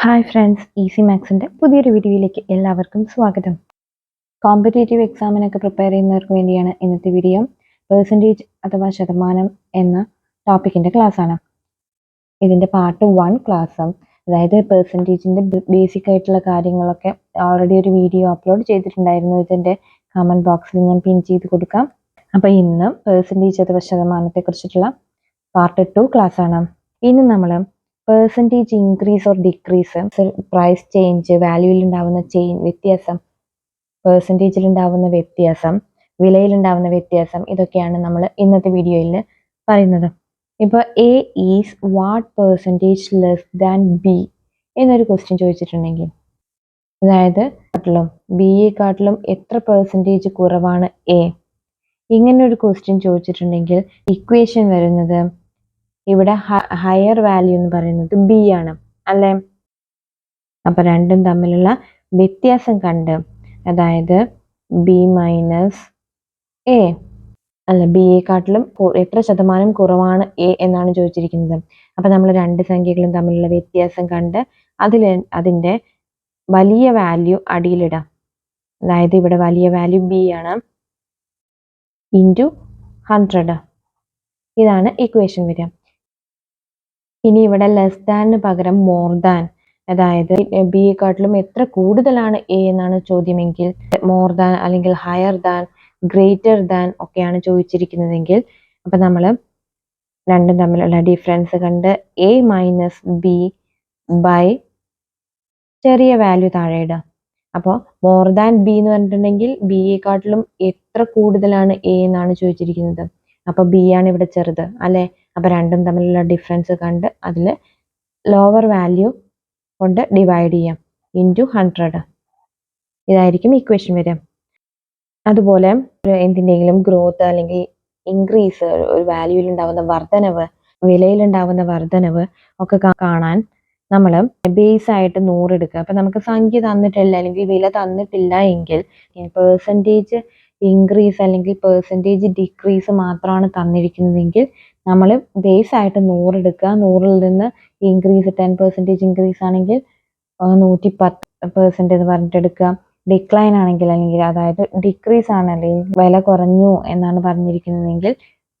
Hi friends, easy മാത്സിൻ്റെ പുതിയൊരു വീഡിയോയിലേക്ക് എല്ലാവർക്കും സ്വാഗതം. കോമ്പറ്റേറ്റീവ് എക്സാമിനൊക്കെ പ്രിപ്പയർ ചെയ്യുന്നവർക്ക് വേണ്ടിയാണ് ഇന്നത്തെ വീഡിയോ. പെർസെൻറ്റേജ് അഥവാ ശതമാനം എന്ന ടോപ്പിക്കിൻ്റെ ക്ലാസ്സാണ്. ഇതിൻ്റെ പാർട്ട് 1 ക്ലാസ്സും, അതായത് പെർസെൻറ്റേജിൻ്റെ ബേസിക് ആയിട്ടുള്ള കാര്യങ്ങളൊക്കെ ഓൾറെഡി ഒരു വീഡിയോ അപ്ലോഡ് ചെയ്തിട്ടുണ്ടായിരുന്നു. ഇതിൻ്റെ കമൻറ്റ് ബോക്സിൽ ഞാൻ പിൻ ചെയ്ത് കൊടുക്കാം. അപ്പോൾ ഇന്ന് പെർസെൻറ്റേജ് അഥവാ ശതമാനത്തെക്കുറിച്ചിട്ടുള്ള പാർട്ട് 2 ക്ലാസ്സാണ്. ഇന്ന് നമ്മൾ percentage increase or decrease, price change, വാല്യൂവിൽ ഉണ്ടാവുന്ന വ്യത്യാസം, പെർസെൻറ്റേജിൽ ഉണ്ടാവുന്ന വ്യത്യാസം, വിലയിലുണ്ടാവുന്ന വ്യത്യാസം, ഇതൊക്കെയാണ് നമ്മൾ ഇന്നത്തെ വീഡിയോയിൽ പറയുന്നത്. ഇപ്പോൾ A is what percentage less than B എന്നൊരു ക്വസ്റ്റ്യൻ ചോദിച്ചിട്ടുണ്ടെങ്കിൽ, അതായത് ബിയെക്കാട്ടിലും എത്ര പെർസെൻറ്റേജ് കുറവാണ് എ, ഇങ്ങനെ ഒരു ക്വസ്റ്റ്യൻ ചോദിച്ചിട്ടുണ്ടെങ്കിൽ ഇക്വേഷൻ വരുന്നത് ഇവിടെ ഹയർ വാല്യൂ എന്ന് പറയുന്നത് ബി ആണ്, അല്ലേ? അപ്പൊ രണ്ടും തമ്മിലുള്ള വ്യത്യാസം കണ്ട്, അതായത് ബി മൈനസ് എ, അല്ല, ബിയെക്കാട്ടിലും എത്ര ശതമാനം കുറവാണ് എ എന്നാണ് ചോദിച്ചിരിക്കുന്നത്. അപ്പൊ നമ്മൾ രണ്ട് സംഖ്യകളും തമ്മിലുള്ള വ്യത്യാസം കണ്ട് അതിന്റെ വലിയ വാല്യൂ അടിയിലിടാം. അതായത് ഇവിടെ വലിയ വാല്യൂ ബി ആണ്, ഇൻറ്റു 100. ഇതാണ് ഇക്വേഷൻ വരിക. ഇനി ഇവിടെ ലെസ് ദാനിന് പകരം മോർ ദാൻ, അതായത് ബിയെക്കാട്ടിലും എത്ര കൂടുതലാണ് എ എന്നാണ് ചോദ്യമെങ്കിൽ മോർ ദാൻ അല്ലെങ്കിൽ ഹയർ ദാൻ, ഗ്രേറ്റർ ദാൻ ഒക്കെയാണ് ചോദിച്ചിരിക്കുന്നതെങ്കിൽ, അപ്പൊ നമ്മൾ രണ്ടും തമ്മിലുള്ള ഡിഫറൻസ് കണ്ട് എ മൈനസ് ബി ബൈ ചെറിയ വാല്യൂ താഴെ ഇടുക. അപ്പോൾ മോർ ദാൻ ബി എന്ന് പറഞ്ഞിട്ടുണ്ടെങ്കിൽ ബിയെക്കാട്ടിലും എത്ര കൂടുതലാണ് എ എന്നാണ് ചോദിച്ചിരിക്കുന്നത്. അപ്പൊ ബി ആണ് ഇവിടെ ചെറുത്, അല്ലെ? അപ്പൊ രണ്ടും തമ്മിലുള്ള ഡിഫറൻസ് കണ്ട് അതിൽ ലോവർ വാല്യൂ കൊണ്ട് ഡിവൈഡ് ചെയ്യാം, ഇൻറ്റു 100. ഇതായിരിക്കും ഇക്വേഷൻ വരിക. അതുപോലെ എന്തിൻ്റെങ്കിലും ഗ്രോത്ത് അല്ലെങ്കിൽ ഇൻക്രീസ്, ഒരു വാല്യൂവിൽ ഉണ്ടാവുന്ന വർധനവ്, വിലയിലുണ്ടാവുന്ന വർധനവ് ഒക്കെ കാണാൻ നമ്മൾ ബേസ് ആയിട്ട് 100 എടുക്കുക. അപ്പൊ നമുക്ക് സംഖ്യ തന്നിട്ടില്ല അല്ലെങ്കിൽ വില തന്നിട്ടില്ല എങ്കിൽ പെർസെൻറ്റേജ് ഇൻക്രീസ് അല്ലെങ്കിൽ പെർസെൻറ്റേജ് ഡിക്രീസ് മാത്രമാണ് തന്നിരിക്കുന്നതെങ്കിൽ നമ്മൾ ബേസ് ആയിട്ട് 100 എടുക്കുക. 100ൽ നിന്ന് ഇൻക്രീസ് 10% ഇൻക്രീസ് ആണെങ്കിൽ 110% എന്ന് പറഞ്ഞിട്ട് എടുക്കുക. ഡിക്ലൈൻ ആണെങ്കിൽ, അല്ലെങ്കിൽ അതായത് ഡിക്രീസ് ആണ് അല്ലെങ്കിൽ വില കുറഞ്ഞു എന്നാണ് പറഞ്ഞിരിക്കുന്നതെങ്കിൽ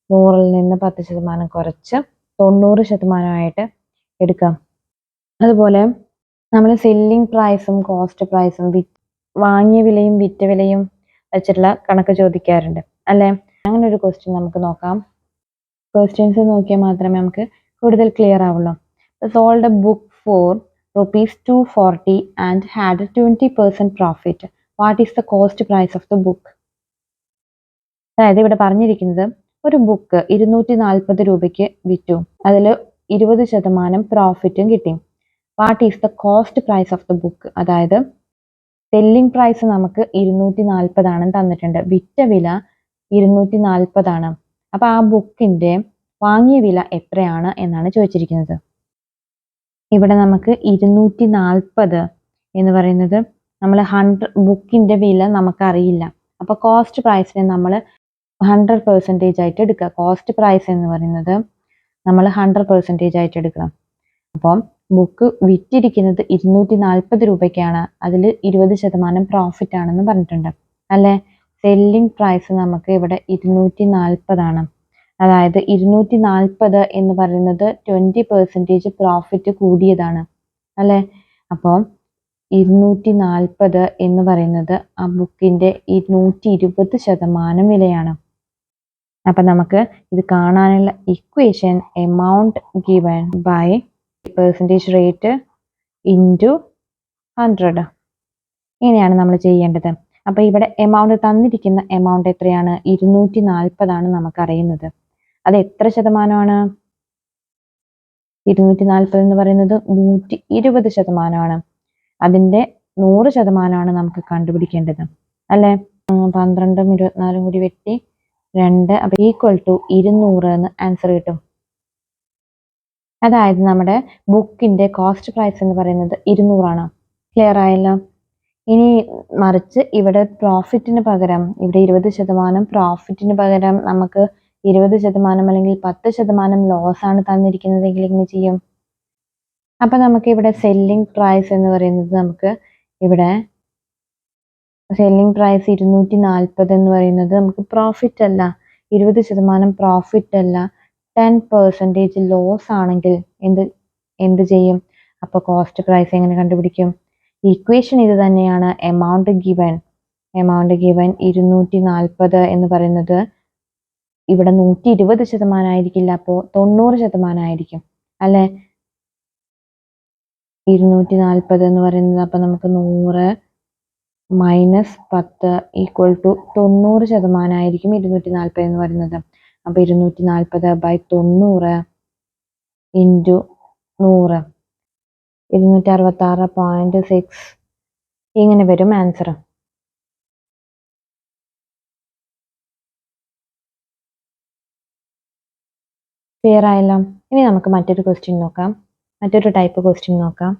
100ൽ നിന്ന് 10% കുറച്ച് 90% എടുക്കാം. അതുപോലെ നമ്മൾ സെല്ലിംഗ് പ്രൈസും കോസ്റ്റ് പ്രൈസും, വാങ്ങിയ വിലയും വിറ്റ വിലയും വെച്ചിട്ടുള്ള കണക്ക് ചോദിക്കാറുണ്ട്, അല്ലെ? അങ്ങനെ ഒരു ക്വസ്റ്റ്യൻ നമുക്ക് നോക്കാം. ക്വസ്റ്റ്യൻസ് നോക്കിയാൽ മാത്രമേ നമുക്ക് കൂടുതൽ ക്ലിയർ ആവുള്ളൂ. Sold A book for ₹240 and had 20% profit. What is the cost price of the book? അതായത് ഇവിടെ പറഞ്ഞിരിക്കുന്നത് ഒരു ബുക്ക് 240 രൂപയ്ക്ക് വിറ്റു, അതിൽ 20% പ്രോഫിറ്റും കിട്ടി. What is the cost price of the book? അതായത് സെല്ലിംഗ് പ്രൈസ് നമുക്ക് 240 ആണ് തന്നിട്ടുണ്ട്, വിറ്റ വില 240 ആണ്. അപ്പൊ ആ ബുക്കിന്റെ വാങ്ങിയ വില എത്രയാണ് എന്നാണ് ചോദിച്ചിരിക്കുന്നത്. ഇവിടെ നമുക്ക് 240 എന്ന് പറയുന്നത് നമ്മൾ 100 ബുക്കിന്റെ വില നമുക്കറിയില്ല. അപ്പൊ കോസ്റ്റ് പ്രൈസിനെ നമ്മൾ 100% ആയിട്ട് എടുക്കുക. കോസ്റ്റ് പ്രൈസ് എന്ന് പറയുന്നത് നമ്മൾ 100% ആയിട്ട് എടുക്കണം. അപ്പം ബുക്ക് വിറ്റിരിക്കുന്നത് 240 രൂപയ്ക്കാണ്, അതിൽ 20% പ്രോഫിറ്റ് ആണെന്ന് പറഞ്ഞിട്ടുണ്ട്, അല്ലെ? സെല്ലിംഗ് പ്രൈസ് നമുക്ക് ഇവിടെ 240 ആണ്. അതായത് 240 എന്ന് പറയുന്നത് 20% പ്രോഫിറ്റ് കൂടിയതാണ്, അല്ലെ? അപ്പോൾ 240 എന്ന് പറയുന്നത് ആ ബുക്കിന്റെ 120% വിലയാണ്. അപ്പൊ നമുക്ക് ഇത് കാണാനുള്ള equation amount given by percentage rate into 100, ഇങ്ങനെയാണ് നമ്മൾ ചെയ്യേണ്ടത്. അപ്പൊ ഇവിടെ എമൗണ്ട് തന്നിരിക്കുന്ന എമൗണ്ട് എത്രയാണ്? 240 ആണ് നമുക്കറിയുന്നത്. അത് എത്ര ശതമാനമാണ്? 240 എന്ന് പറയുന്നത് 120%. അതിന്റെ 100% നമുക്ക് കണ്ടുപിടിക്കേണ്ടത്, അല്ലെ? 12ഉം 24ഉം കൂടി വെട്ടി 2, അപ്പൊ ഈക്വൽ ടു 200 എന്ന് ആൻസർ കിട്ടും. അതായത് നമ്മുടെ ബുക്കിന്റെ കോസ്റ്റ് പ്രൈസ് എന്ന് പറയുന്നത് 200 ആണ്. ക്ലിയർ ആയല്ലോ? ഇനി മറിച്ച് ഇവിടെ പ്രോഫിറ്റിന് പകരം, ഇവിടെ 20% പ്രോഫിറ്റിന് പകരം നമുക്ക് 20% അല്ലെങ്കിൽ 10% ലോസ് ആണ് തന്നിരിക്കുന്നതെങ്കിൽ എങ്ങനെ ചെയ്യും? അപ്പം നമുക്ക് ഇവിടെ സെല്ലിംഗ് പ്രൈസ് എന്ന് പറയുന്നത് നമുക്ക് ഇവിടെ സെല്ലിംഗ് പ്രൈസ് 240 എന്ന് പറയുന്നത് നമുക്ക് പ്രോഫിറ്റ് അല്ല, 20% പ്രോഫിറ്റ് അല്ല, 10% ലോസ് ആണെങ്കിൽ എന്ത് ചെയ്യും? അപ്പോൾ കോസ്റ്റ് പ്രൈസ് എങ്ങനെ കണ്ടുപിടിക്കും? ഇക്വേഷൻ ഇത് തന്നെയാണ്. എമൗണ്ട് ഗിവൻ 240 എന്ന് പറയുന്നത് ഇവിടെ 120% ആയിരിക്കില്ല, അപ്പോൾ 90% ആയിരിക്കും അല്ലെ. 240 എന്ന് പറയുന്നത് അപ്പം നമുക്ക് 100 - 10 = 90% ആയിരിക്കും 240 എന്ന് പറയുന്നത്. അപ്പൊ 240/90 × 100 266.6 ഇങ്ങനെ വരും ആൻസർ. ക്ലിയർ ആയല്ലോ. ഇനി നമുക്ക് മറ്റൊരു ക്വസ്റ്റ്യൻ നോക്കാം, മറ്റൊരു ടൈപ്പ് ക്വസ്റ്റ്യൻ നോക്കാം.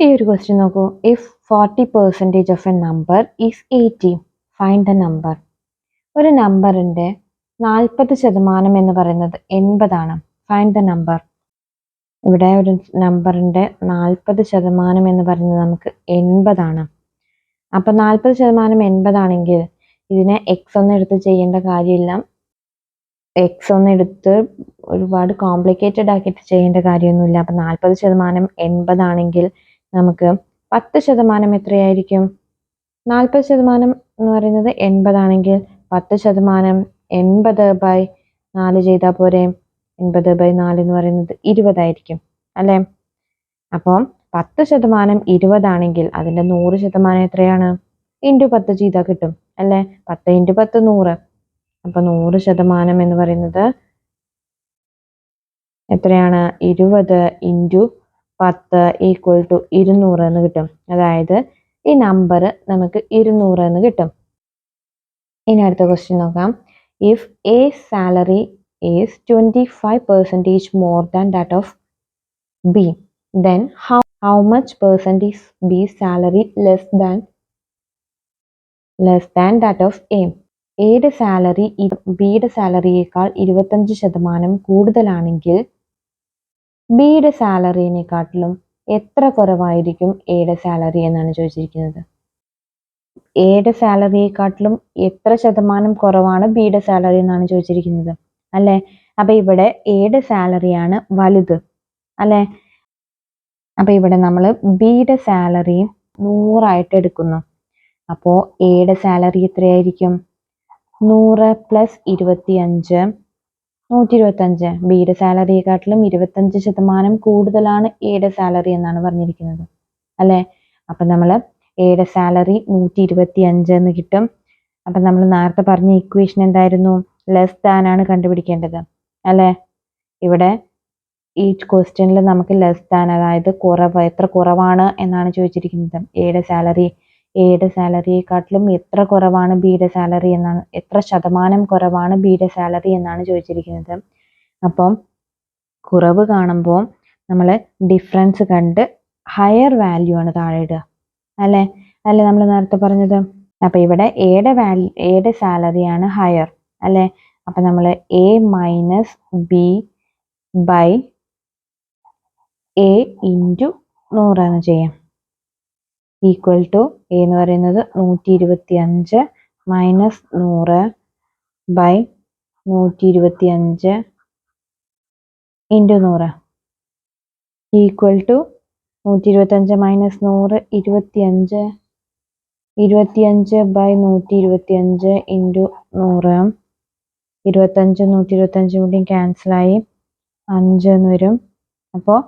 ഈ ഒരു ക്വസ്റ്റ്യൻ നോക്കൂ. If 40% of A number is 80, find the number. ഒരു നമ്പറിന്റെ 40% എന്ന് പറയുന്നത് 80 ആണ്. Find the number. ഇവിടെ ഒരു നമ്പറിന്റെ 40% എന്ന് പറയുന്നത് നമുക്ക് 80 ആണ്. അപ്പൊ 40% 80 ആണെങ്കിൽ ഇതിനെ എക്സ് ഒന്നും എടുത്ത് ചെയ്യേണ്ട കാര്യമില്ല. എക്സ് ഒന്നും എടുത്ത് ഒരുപാട് കോംപ്ലിക്കേറ്റഡ് ആക്കിയിട്ട് ചെയ്യേണ്ട കാര്യമൊന്നുമില്ല. അപ്പൊ 40% 80 ആണെങ്കിൽ നമുക്ക് 10% എത്രയായിരിക്കും? 40% എന്ന് പറയുന്നത് 80 ആണെങ്കിൽ 10% 80/4 ചെയ്താൽ പോരെ? 80/4 എന്ന് പറയുന്നത് 20 ആയിരിക്കും അല്ലെ. അപ്പം 10% 20 ആണെങ്കിൽ അതിന്റെ 100% എത്രയാണ്? × 10 ചെയ്താൽ കിട്ടും അല്ലെ. 10 × 10 100. അപ്പൊ 100% എന്ന് പറയുന്നത് എത്രയാണ്? 20 × 10 = 200 എന്ന് കിട്ടും. അതായത് ഈ നമ്പർ നമുക്ക് 200 എന്ന് കിട്ടും. ഇനി അടുത്ത ക്വസ്റ്റ്യൻ നോക്കാം. If A salary is 25% more than that of B, then how much percent is B salary less than that of A? എയുടെ സാലറി ബിയുടെ സാലറിയേക്കാൾ 25% കൂടുതലാണെങ്കിൽ ബിയുടെ സാലറിനെക്കാട്ടിലും എത്ര കുറവായിരിക്കും എയുടെ സാലറി എന്നാണ് ചോദിച്ചിരിക്കുന്നത്. എയുടെ സാലറിയെക്കാട്ടിലും എത്ര ശതമാനം കുറവാണ് ബിയുടെ സാലറി എന്നാണ് ചോദിച്ചിരിക്കുന്നത് അല്ലെ. അപ്പൊ ഇവിടെ എയുടെ സാലറിയാണ് വലുത് അല്ലെ. അപ്പൊ ഇവിടെ നമ്മൾ ബിയുടെ സാലറി 100 ആയിട്ട് എടുക്കുന്നു. അപ്പോ എയുടെ സാലറി എത്രയായിരിക്കും? 100 + 25 125. ബിയുടെ സാലറിയെക്കാട്ടിലും 25% കൂടുതലാണ് എയുടെ സാലറി എന്നാണ് പറഞ്ഞിരിക്കുന്നത് അല്ലെ. അപ്പൊ നമ്മൾ എയുടെ സാലറി 125 എന്ന് കിട്ടും. അപ്പൊ നമ്മൾ നേരത്തെ പറഞ്ഞ ഇക്വേഷൻ എന്തായിരുന്നു? ലെസ് ദാൻ ആണ് കണ്ടുപിടിക്കേണ്ടത് അല്ലെ. ഇവിടെ ഈ ക്വസ്റ്റ്യനിൽ നമുക്ക് ലെസ് ദാൻ, അതായത് കുറവ്, എത്ര കുറവാണ് എന്നാണ് ചോദിച്ചിരിക്കുന്നത്. എയുടെ സാലറിയെക്കാട്ടിലും എത്ര കുറവാണ് ബിയുടെ സാലറി എന്നാണ്, എത്ര ശതമാനം കുറവാണ് ബിയുടെ സാലറി എന്നാണ് ചോദിച്ചിരിക്കുന്നത്. അപ്പം കുറവ് കാണുമ്പോൾ നമ്മൾ ഡിഫറൻസ് കണ്ട് ഹയർ വാല്യൂ ആണ് താഴെ ഇടുക അല്ലെ നമ്മൾ നേരത്തെ പറഞ്ഞത്. അപ്പൊ ഇവിടെ എയുടെ സാലറിയാണ് ഹയർ അല്ലെ. അപ്പൊ നമ്മൾ A - B / A × 100 എന്ന് ചെയ്യാം. ഈക്വൽ ടു എ എന്ന് പറയുന്നത് 125 - 100 / 125 × 100 ഈക്വൽ ടു 125 - 100 25 25/125 × 100. 25 125 കൂടി ക്യാൻസലായി 5 എന്ന് വരും. അപ്പോൾ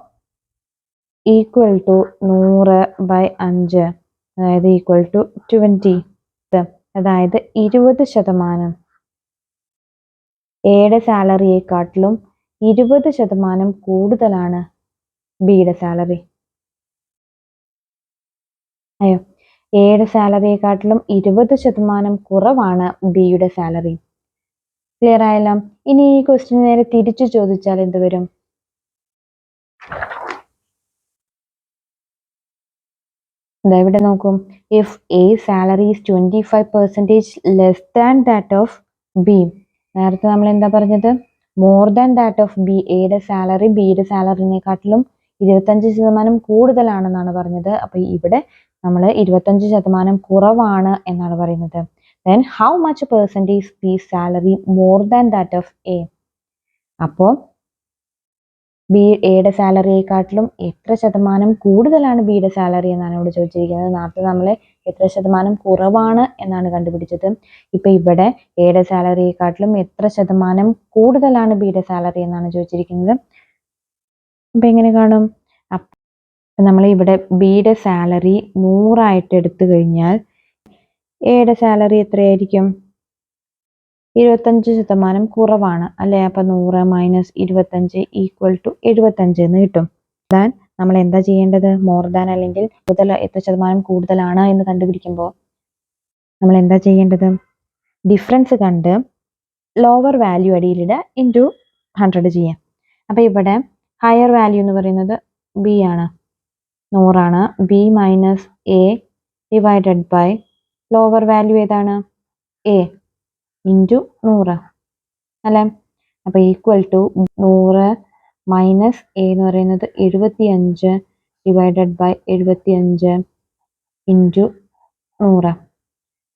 ഈക്വൽ ടു 100/5, അതായത് ഈക്വൽ ടു 20. അതായത് 20% എയുടെ സാലറിയെക്കാട്ടിലും 20% കൂടുതലാണ് ബിയുടെ സാലറി. എയുടെ സാലറിയെക്കാട്ടിലും 20% കുറവാണ് ബിയുടെ സാലറി. ക്ലിയർ ആയല്ലോ. ഇനി ഈ ക്വസ്റ്റ്യൻ നേരെ തിരിച്ചു ചോദിച്ചാൽ എന്ത് വരും? ഇവിടെ നോക്കും. If A salary is 25% less than that of B. നേരത്തെ നമ്മൾ എന്താ പറഞ്ഞത്? More than that of B. എയുടെ സാലറി ബിയുടെ സാലറിനെക്കാട്ടിലും 25% കൂടുതലാണെന്നാണ് പറഞ്ഞത്. അപ്പോൾ ഇവിടെ നമ്മൾ 25% കുറവാണ് എന്നാണ് പറയുന്നത്. then how much percentage B salary more than that of A? അപ്പോൾ എയുടെ സാലറിയെക്കാട്ടിലും എത്ര ശതമാനം കൂടുതലാണ് ബിയുടെ സാലറി എന്നാണ് ഇവിടെ ചോദിച്ചിരിക്കുന്നത്. നേരത്തെ നമ്മൾ എത്ര ശതമാനം കുറവാണ് എന്നാണ് കണ്ടുപിടിച്ചത്. ഇപ്പൊ ഇവിടെ എയുടെ സാലറിയെക്കാട്ടിലും എത്ര ശതമാനം കൂടുതലാണ് ബിയുടെ സാലറി എന്നാണ് ചോദിച്ചിരിക്കുന്നത്. അപ്പൊ എങ്ങനെ കാണും? അപ്പൊ നമ്മൾ ഇവിടെ ബിയുടെ സാലറി 100 എടുത്തു കഴിഞ്ഞാൽ എയുടെ സാലറി എത്രയായിരിക്കും? 25% കുറവാണ് അല്ലെ? അപ്പൊ 100 മൈനസ് 25 ഈക്വൽ ടു 75 എന്ന് കിട്ടും. ദാൻ നമ്മൾ എന്താ ചെയ്യേണ്ടത്? മോർ ദാൻ അല്ലെങ്കിൽ എത്ര ശതമാനം കൂടുതലാണ് എന്ന് കണ്ടുപിടിക്കുമ്പോൾ നമ്മൾ എന്താ ചെയ്യേണ്ടത്? ഡിഫറൻസ് കണ്ട് ലോവർ വാല്യൂ അടിയിലിടുക, ഇൻറ്റു 100 ചെയ്യാം. അപ്പൊ ഇവിടെ ഹയർ വാല്യൂ എന്ന് പറയുന്നത് ബി ആണ്, 100 ആണ്. B minus A divided by lower value ഏതാണ്? എ ഇൻറ്റു 100 അല്ലെ? അപ്പൊ ഈക്വൽ ടു 100 മൈനസ് എ എന്ന് പറയുന്നത് 75 divided by 75 into 100.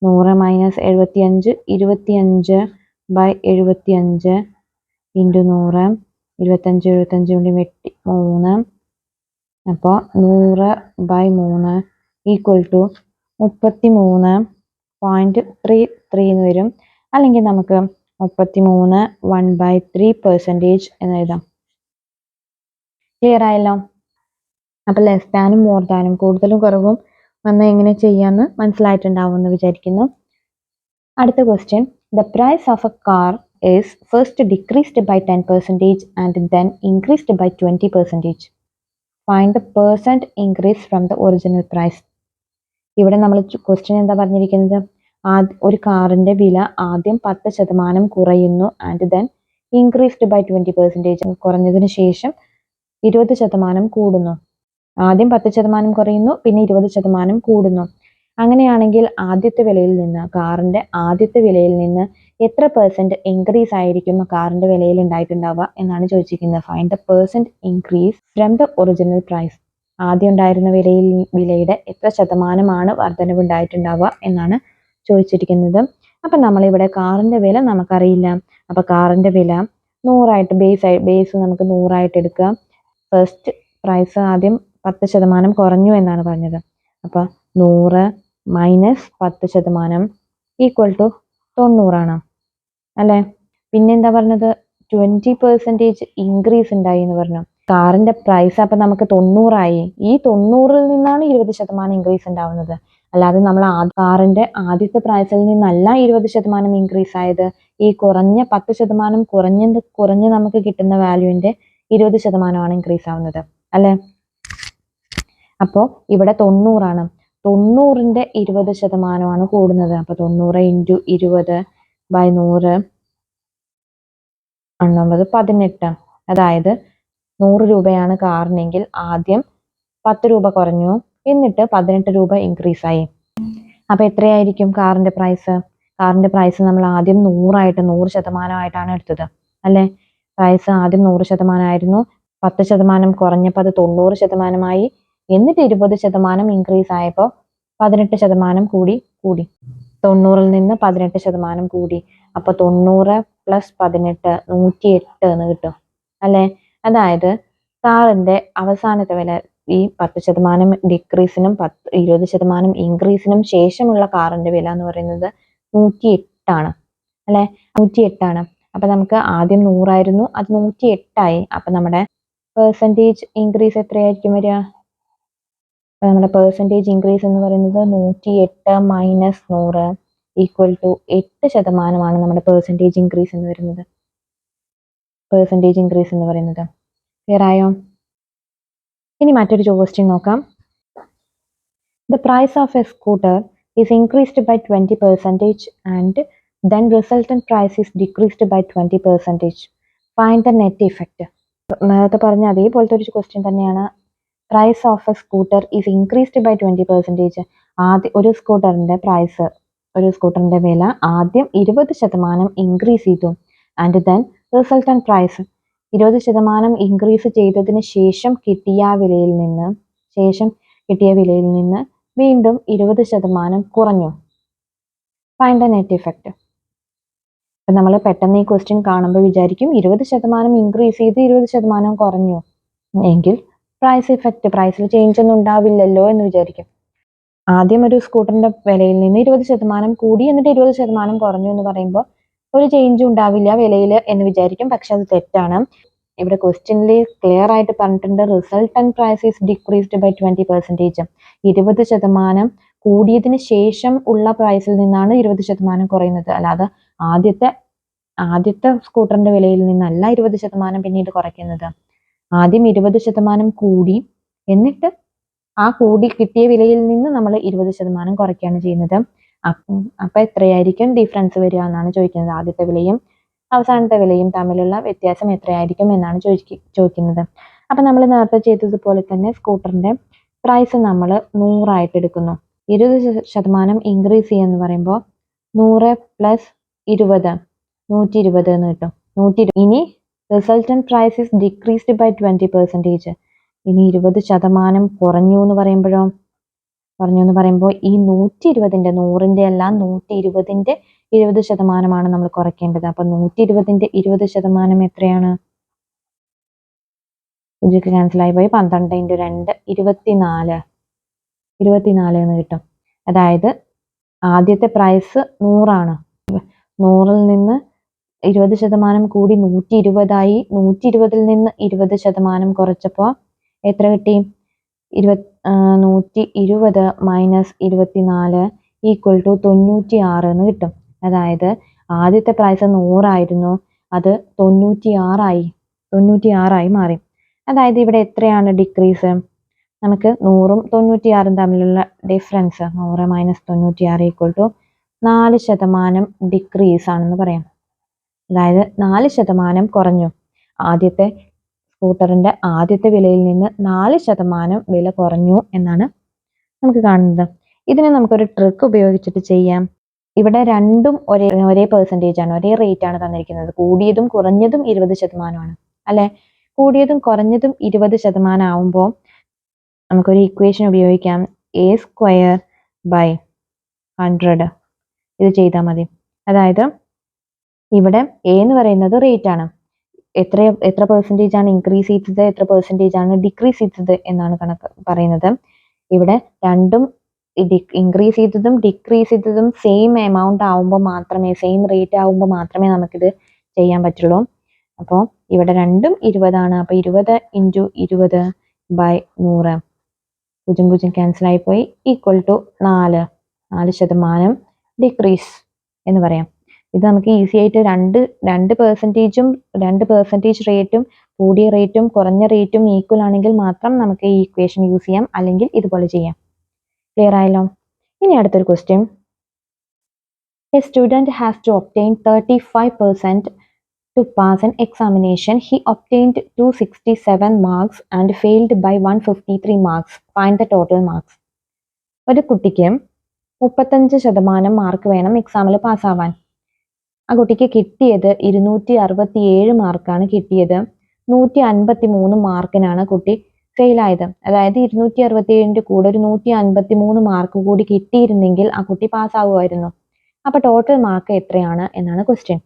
100 minus 75 25 by 75 into 100. 25 കൊണ്ട് വെട്ടി 3. അപ്പോൾ 100 ബൈ 3 ഈക്വൽ ടു 33.33 എന്ന് വരും. അല്ലെങ്കിൽ നമുക്ക് 33 1/3% എന്ന് എഴുതാം. ക്ലിയർ ആയല്ലോ? അപ്പൊ ലെസ് ദാനും മോർ ദാനും കൂടുതലും കുറവും വന്ന് എങ്ങനെ ചെയ്യാന്ന് മനസ്സിലായിട്ടുണ്ടാവും എന്ന് വിചാരിക്കുന്നു. അടുത്ത question, the price of a car is first decreased by 10% and then increased by 20%. Find the percent increase from the original price. ഇവിടെ നമ്മൾ ക്വസ്റ്റ്യൻ എന്താ പറഞ്ഞിരിക്കുന്നത്? ഒരു കാറിന്റെ വില ആദ്യം 10% കുറയുന്നു, ആൻഡ് ദെൻ ഇൻക്രീസ്ഡ് ബൈ 20%. കുറഞ്ഞതിന് ശേഷം 20% കൂടുന്നു. ആദ്യം 10% കുറയുന്നു, പിന്നെ 20% കൂടുന്നു. അങ്ങനെയാണെങ്കിൽ ആദ്യത്തെ വിലയിൽ നിന്ന്, കാറിന്റെ ആദ്യത്തെ വിലയിൽ നിന്ന് എത്ര പെർസെന്റ് ഇൻക്രീസ് ആയിരിക്കും കാറിന്റെ വിലയിൽ ഉണ്ടായിട്ടുണ്ടാവുക എന്നാണ് ചോദിച്ചിരിക്കുന്നത്. Find the percent increase from the original price. ആദ്യം ഉണ്ടായിരുന്ന വിലയുടെ എത്ര ശതമാനമാണ് വർധനവ് ഉണ്ടായിട്ടുണ്ടാവുക എന്നാണ് ചോദിച്ചിരിക്കുന്നത്. അപ്പൊ നമ്മളിവിടെ കാറിന്റെ വില നമുക്കറിയില്ല. അപ്പൊ കാറിന്റെ വില 100 ബേസ് നമുക്ക് 100 എടുക്കുക. ഫസ്റ്റ് പ്രൈസ് ആദ്യം 10% കുറഞ്ഞു എന്നാണ് പറഞ്ഞത്. അപ്പൊ 100 മൈനസ് 10% ഈക്വൽ ടു 90 അല്ലെ? പിന്നെന്താ പറഞ്ഞത്? 20% ഇൻക്രീസ് ഉണ്ടായി എന്ന് പറഞ്ഞു. കാറിന്റെ പ്രൈസ് അപ്പൊ നമുക്ക് 90 ഈ 90 നിന്നാണ് 20% ഇൻക്രീസ് ഉണ്ടാവുന്നത്. അല്ലാതെ നമ്മൾ കാറിന്റെ ആദ്യത്തെ പ്രൈസിൽ നിന്നല്ല 20% ഇൻക്രീസ് ആയത്. ഈ കുറഞ്ഞ 10% കുറഞ്ഞ് നമുക്ക് കിട്ടുന്ന വാല്യൂവിന്റെ 20% ഇൻക്രീസ് ആവുന്നത് അല്ലെ? അപ്പോ ഇവിടെ 90 90ന്റെ 20% കൂടുന്നത്. അപ്പൊ 90 ഇൻറ്റു 20 ബൈ 100 18. അതായത് 100 രൂപയാണ് കാറിനെങ്കിൽ ആദ്യം 10 രൂപ കുറഞ്ഞു, എന്നിട്ട് 18 രൂപ ഇൻക്രീസ് ആയി. അപ്പൊ എത്രയായിരിക്കും കാറിന്റെ പ്രൈസ്? കാറിന്റെ പ്രൈസ് നമ്മൾ ആദ്യം 100% എടുത്തത് അല്ലെ? പ്രൈസ് ആദ്യം 100% ആയിരുന്നു. 10% കുറഞ്ഞപ്പോൾ അത് 90% എന്നിട്ട് 20% ഇൻക്രീസ് ആയപ്പോൾ 18% കൂടി 90ൽ നിന്ന് 18% കൂടി. അപ്പൊ 90 പ്ലസ് 18 108 എന്ന് കിട്ടും അല്ലെ? അതായത് കാറിന്റെ അവസാനത്തെ വില ഈ 10% ഡിക്രീസിനും 20% ഇൻക്രീസിനും ശേഷമുള്ള കാറിന്റെ വില എന്ന് പറയുന്നത് 108 അല്ലെ? 108. അപ്പൊ നമുക്ക് ആദ്യം 100 ആയിരുന്നു, അത് 108 അപ്പൊ നമ്മുടെ പെർസെൻറ്റേജ് ഇൻക്രീസ് എത്രയായിരിക്കും വരിക? നമ്മുടെ പെർസെൻറ്റേജ് ഇൻക്രീസ് എന്ന് പറയുന്നത് 108 മൈനസ് 100 ഈക്വൽ ടു 8% നമ്മുടെ പെർസെൻറ്റേജ് ഇൻക്രീസ് എന്ന് വരുന്നത്. ക്ലിയർ ആയോ? ഇനി മറ്റൊരു ക്വസ്റ്റ്യൻ നോക്കാം. The price of a scooter is increased by 20% and then resultant price is decreased by 20%. Find the net effect. നേരത്തെ പറഞ്ഞ അതേപോലത്തെ ഒരു ക്വസ്റ്റ്യൻ തന്നെയാണ്. Price of a scooter is increased by 20%. ആദ്യം ഒരു സ്കൂട്ടറിന്റെ വില ആദ്യം 20% ഇൻക്രീസ് ചെയ്തു, and then resultant price 20% increase ചെയ്തതിന് ശേഷം കിട്ടിയ വിലയിൽ നിന്ന് വീണ്ടും 20% കുറഞ്ഞു. Find the net effect. അപ്പം നമ്മൾ പെട്ടെന്ന് ഈ ക്വസ്റ്റ്യൻ കാണുമ്പോൾ വിചാരിക്കും 20% ഇൻക്രീസ് ചെയ്ത് 20% കുറഞ്ഞു എങ്കിൽ പ്രൈസ് ഇഫക്റ്റ്, പ്രൈസിൽ ചേഞ്ച് ഒന്നും ഉണ്ടാവില്ലല്ലോ എന്ന് വിചാരിക്കും. ആദ്യം ഒരു സ്കൂട്ടറിന്റെ വിലയിൽ നിന്ന് 20% കൂടി എന്നിട്ട് 20% കുറഞ്ഞു എന്ന് പറയുമ്പോൾ ഒരു ചേഞ്ചും ഉണ്ടാവില്ല വിലയിൽ എന്ന് വിചാരിക്കും. പക്ഷെ അത് തെറ്റാണ്. ഇവിടെ ക്വസ്റ്റ്യനിൽ ക്ലിയർ ആയിട്ട് പറഞ്ഞിട്ടുണ്ട്, resultant price is decreased by 20%. 20% കൂടിയതിന് ശേഷം ഉള്ള പ്രൈസിൽ നിന്നാണ് 20% കുറയുന്നത്. അല്ലാതെ ആദ്യത്തെ സ്കൂട്ടറിന്റെ വിലയിൽ നിന്നല്ല 20% പിന്നീട് കുറയ്ക്കുന്നത്. ആദ്യം 20% കൂടി, എന്നിട്ട് ആ കൂടി കിട്ടിയ വിലയിൽ നിന്ന് നമ്മൾ 20% കുറയ്ക്കുകയാണ് ചെയ്യുന്നത്. അപ്പൊ എത്രയായിരിക്കും ഡിഫറൻസ് വരിക എന്നാണ് ചോദിക്കുന്നത്. ആദ്യത്തെ വിലയും അവസാനത്തെ വിലയും തമ്മിലുള്ള വ്യത്യാസം എത്രയായിരിക്കും എന്നാണ് ചോദിക്കുന്നത്. അപ്പൊ നമ്മൾ നേരത്തെ ചെയ്തതുപോലെ തന്നെ സ്കൂട്ടറിന്റെ പ്രൈസ് നമ്മൾ 100 ആയിട്ട് എടുക്കുന്നു. 20% ഇൻക്രീസ് ചെയ്യുക എന്ന് പറയുമ്പോൾ 100 + 20 120 എന്ന് കിട്ടും. ഇനി resultant price is decreased by 20%. ഇനി 20% കുറഞ്ഞു എന്ന് പറയുമ്പോൾ ഈ 120ന്റെ 100ന്റെ അല്ല 120ന്റെ 20%ആണ് നമ്മൾ കുറയ്ക്കേണ്ടത്. അപ്പൊ 120ന്റെ 20% എത്രയാണ്? പൂജ്യമൊക്കെ ക്യാൻസൽ ആയി പോയി. 12 × 2 24 എന്ന് കിട്ടും. അതായത് ആദ്യത്തെ പ്രൈസ് 100 ആണ്. 100ൽ നിന്ന് 20% കൂടി 120 ആയി. 120ൽ നിന്ന് 20% കുറച്ചപ്പോൾ എത്ര കിട്ടി? 120 - 24 = 96 എന്ന് കിട്ടും. അതായത് ആദ്യത്തെ പ്രൈസ് 100 ആയിരുന്നു, അത് 96 ആയി മാറി. അതായത് ഇവിടെ എത്രയാണ് ഡിക്രീസ്? നമുക്ക് 100ഉം 96ഉം തമ്മിലുള്ള ഡിഫറൻസ് 100 - 96 = 4% ഡിക്രീസ് ആണെന്ന് പറയാം. അതായത് 4% കുറഞ്ഞു. ആദ്യത്തെ സ്കൂട്ടറിന്റെ ആദ്യത്തെ വിലയിൽ നിന്ന് 4% വില കുറഞ്ഞു എന്നാണ് നമുക്ക് കാണുന്നത്. ഇതിനെ നമുക്കൊരു ട്രിക്ക് ഉപയോഗിച്ചിട്ട് ചെയ്യാം. ഇവിടെ രണ്ടും ഒരേ പെർസെൻറ്റേജ് ആണ്, ഒരേ റേറ്റ് ആണ് തന്നിരിക്കുന്നത്. കൂടിയതും കുറഞ്ഞതും 20% അല്ലെ? കൂടിയതും കുറഞ്ഞതും 20% ആവുമ്പോൾ നമുക്കൊരു ഇക്വേഷൻ ഉപയോഗിക്കാം. a² / 100 ഇത് ചെയ്താൽ മതി. അതായത് ഇവിടെ a എന്ന് പറയുന്നത് റേറ്റ് ആണ്. എത്ര പെർസെൻറ്റേജ് ആണ് ഇൻക്രീസ് ചെയ്തത്, എത്ര പെർസെൻറ്റേജ് ആണ് ഡിക്രീസ് ചെയ്തത് എന്നാണ് കണക്ക് പറയുന്നത്. ഇവിടെ രണ്ടും ഇൻക്രീസ് ചെയ്തതും ഡിക്രീസ് ചെയ്തതും സെയിം എമൗണ്ട് ആവുമ്പോൾ മാത്രമേ, സെയിം റേറ്റ് ആവുമ്പോൾ മാത്രമേ നമുക്കിത് ചെയ്യാൻ പറ്റുള്ളൂ. അപ്പോൾ ഇവിടെ രണ്ടും 20 ആണ്. അപ്പോൾ 20 × 20 / 100 0 ക്യാൻസൽ ആയി പോയി = 4% ഡിക്രീസ് എന്ന് പറയാം. ഇത് നമുക്ക് ഈസി ആയിട്ട് രണ്ട് പെർസെൻറ്റേജ് റേറ്റും കൂടിയ റേറ്റും കുറഞ്ഞ റേറ്റും ഈക്വൽ ആണെങ്കിൽ മാത്രം നമുക്ക് ഈ ഇക്വേഷൻ യൂസ് ചെയ്യാം, അല്ലെങ്കിൽ ഇതുപോലെ ചെയ്യാം. ക്ലിയർ ആയല്ലോ? ഇനി അടുത്തൊരു question. A student has to obtain 35% to pass an examination. He obtained 267 marks and failed by 153 marks. Find the total marks. ഒരു കുട്ടിക്ക് 35% മാർക്ക് വേണം എക്സാമിൽ പാസ്സാവാൻ. ആ കുട്ടിക്ക് കിട്ടിയത് 267 മാർക്കാണ് കിട്ടിയത്. 153 മാർക്കിനാണ് കുട്ടി ഫെയിലായത്. അതായത് 267ന്റെ കൂടെ ഒരു 153 മാർക്ക് കൂടി കിട്ടിയിരുന്നെങ്കിൽ ആ കുട്ടി പാസ്സാവുമായിരുന്നു. അപ്പൊ ടോട്ടൽ മാർക്ക് എത്രയാണ് എന്നാണ് ക്വസ്റ്റ്യൻ.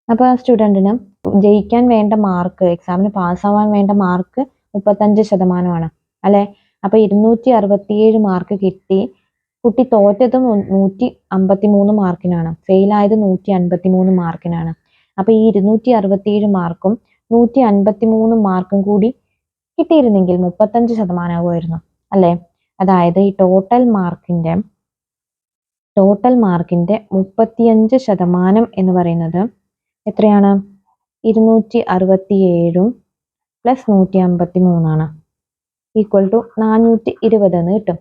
അപ്പൊ ആ സ്റ്റുഡൻറ്റിന് ജയിക്കാൻ വേണ്ട മാർക്ക്, എക്സാമിന് പാസ്സാവാൻ വേണ്ട മാർക്ക് 35% അല്ലെ? അപ്പൊ 267 മാർക്ക് കിട്ടി. കുട്ടി തോറ്റതും 153 മാർക്കിനാണ്, ഫെയിലായത് 153 മാർക്കിനാണ്. അപ്പൊ ഈ 267 മാർക്കും 153 മാർക്കും കൂടി കിട്ടിയിരുന്നെങ്കിൽ 35% ആവുമായിരുന്നു അല്ലെ? അതായത് ഈ ടോട്ടൽ മാർക്കിന്റെ 35% എന്ന് പറയുന്നത് എത്രയാണ്? 267 + 153 = 420 എന്ന് കിട്ടും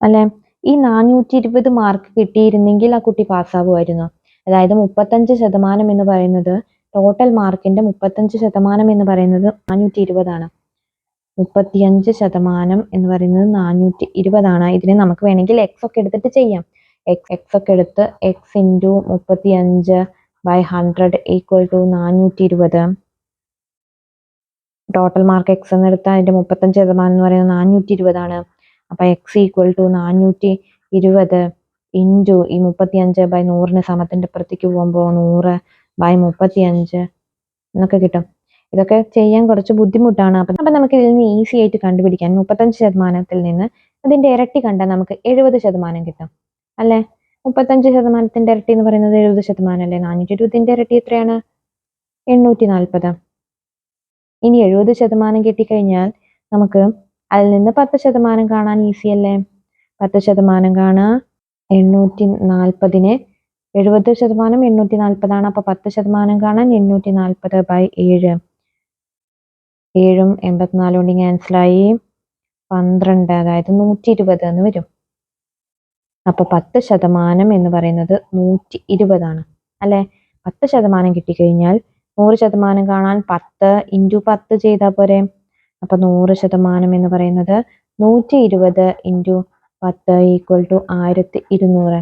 അല്ലെ? ഈ 420 മാർക്ക് കിട്ടിയിരുന്നെങ്കിൽ ആ കുട്ടി പാസ്സാവുമായിരുന്നു. അതായത് 35% എന്ന് പറയുന്നത്, ടോട്ടൽ മാർക്കിന്റെ 35% എന്ന് പറയുന്നത് 420 ആണ്. 35% എന്ന് പറയുന്നത് 420 ആണ്. ഇതിനെ നമുക്ക് വേണമെങ്കിൽ x ഒക്കെ എടുത്തിട്ട് ചെയ്യാം. x ഒക്കെ എടുത്ത് x × 35 by 100 equal to 420. Total mark x എന്ന് എടുത്താൽ അതിന്റെ 35% എന്ന് പറയുന്നത് 420 അപ്പൊ എക്സ് ഈക്വൽ ടു 420 ഇൻറ്റു ഈ 35/100 സമത്തിന്റെ അപ്പുറത്തേക്ക് പോകുമ്പോൾ 100/35 എന്നൊക്കെ കിട്ടും. ഇതൊക്കെ ചെയ്യാൻ കുറച്ച് ബുദ്ധിമുട്ടാണ്. അപ്പൊ നമുക്ക് ഇതിൽ നിന്ന് ഈസി ആയിട്ട് കണ്ടുപിടിക്കാൻ 35% നിന്ന് അതിന്റെ ഇരട്ടി കണ്ടാൽ നമുക്ക് 70% കിട്ടും അല്ലെ. 35% ഇരട്ടി എന്ന് പറയുന്നത് 70% അല്ലേ. 420 ഇരട്ടി എത്രയാണ്? 840. ഇനി 70% കിട്ടിക്കഴിഞ്ഞാൽ നമുക്ക് അതിൽ നിന്ന് 10% കാണാൻ ഈസി അല്ലേ. 10% കാണാൻ 840 70% 840 അപ്പൊ 10% കാണാൻ 840/7. 7ഉം 84 കൊണ്ട് ക്യാൻസലായി 12, അതായത് 120 എന്ന് വരും. അപ്പൊ 10% എന്ന് പറയുന്നത് 120 അല്ലെ. 10% കിട്ടിക്കഴിഞ്ഞാൽ 100% കാണാൻ 10 ഇൻറ്റു 10 ചെയ്താൽ പോരെ. അപ്പൊ 100% എന്ന് പറയുന്നത് 120 ഇൻറ്റു 10 ഈക്വൽ ടു 1200.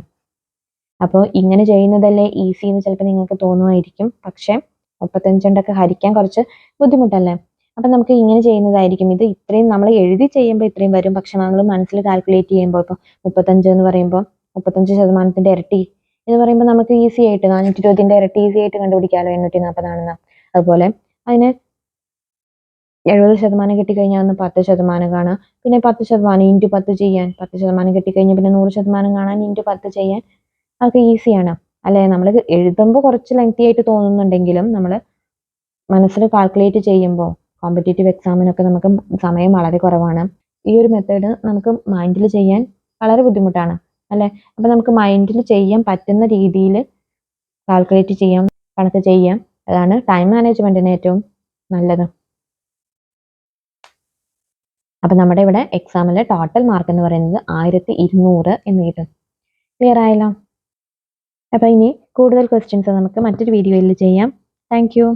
അപ്പോൾ ഇങ്ങനെ ചെയ്യുന്നതല്ലേ ഈസി എന്ന് ചിലപ്പോൾ നിങ്ങൾക്ക് തോന്നുമായിരിക്കും. പക്ഷെ 35 കൊണ്ടൊക്കെ ഹരിക്കാൻ കുറച്ച് ബുദ്ധിമുട്ടല്ലേ. അപ്പൊ നമുക്ക് ഇങ്ങനെ ചെയ്യുന്നതായിരിക്കും. ഇത് ഇത്രയും നമ്മൾ എഴുതി ചെയ്യുമ്പോൾ ഇത്രയും വരും. പക്ഷെ നമ്മൾ മനസ്സിൽ കാൽക്കുലേറ്റ് ചെയ്യുമ്പോൾ ഇപ്പൊ 35 എന്ന് പറയുമ്പോൾ 35% ഇരട്ടി എന്ന് പറയുമ്പോൾ നമുക്ക് ഈസി ആയിട്ട് 420 ഇരട്ടി ഈസി ആയിട്ട് കണ്ടുപിടിക്കാമല്ലോ 840 അതുപോലെ അതിന് 70% കിട്ടിക്കഴിഞ്ഞാൽ ഒന്ന് 10% കാണാം. പിന്നെ 10% ഇൻറ്റു 10 ചെയ്യാൻ 10% കിട്ടിക്കഴിഞ്ഞാൽ പിന്നെ 100% കാണാൻ ഇൻറ്റു 10 ചെയ്യാൻ അതൊക്കെ ഈസിയാണ് അല്ലെ. നമ്മൾ എഴുതുമ്പോൾ കുറച്ച് ലെങ്തി ആയിട്ട് തോന്നുന്നുണ്ടെങ്കിലും നമ്മൾ മനസ്സിൽ കാൽക്കുലേറ്റ് ചെയ്യുമ്പോൾ കോമ്പറ്റേറ്റീവ് എക്സാമിനൊക്കെ നമുക്ക് സമയം വളരെ കുറവാണ്. ഈ ഒരു മെത്തേഡ് നമുക്ക് മൈൻഡിൽ ചെയ്യാൻ വളരെ ബുദ്ധിമുട്ടാണ് അല്ലെ. അപ്പൊ നമുക്ക് മൈൻഡിൽ ചെയ്യാൻ പറ്റുന്ന രീതിയിൽ കാൽക്കുലേറ്റ് ചെയ്യാം, കണക്ക് ചെയ്യാം. അതാണ് ടൈം മാനേജ്മെന്റിന് ഏറ്റവും നല്ലത്. അപ്പൊ നമ്മുടെ ഇവിടെ എക്സാമിലെ ടോട്ടൽ മാർക്ക് എന്ന് പറയുന്നത് 1200 എന്ന് കിട്ടും. ക്ലിയർ ആയല്ലോ. അപ്പൊ ഇനി കൂടുതൽ ക്വസ്റ്റ്യൻസ് നമുക്ക് മറ്റൊരു വീഡിയോയിൽ ചെയ്യാം. Thank you.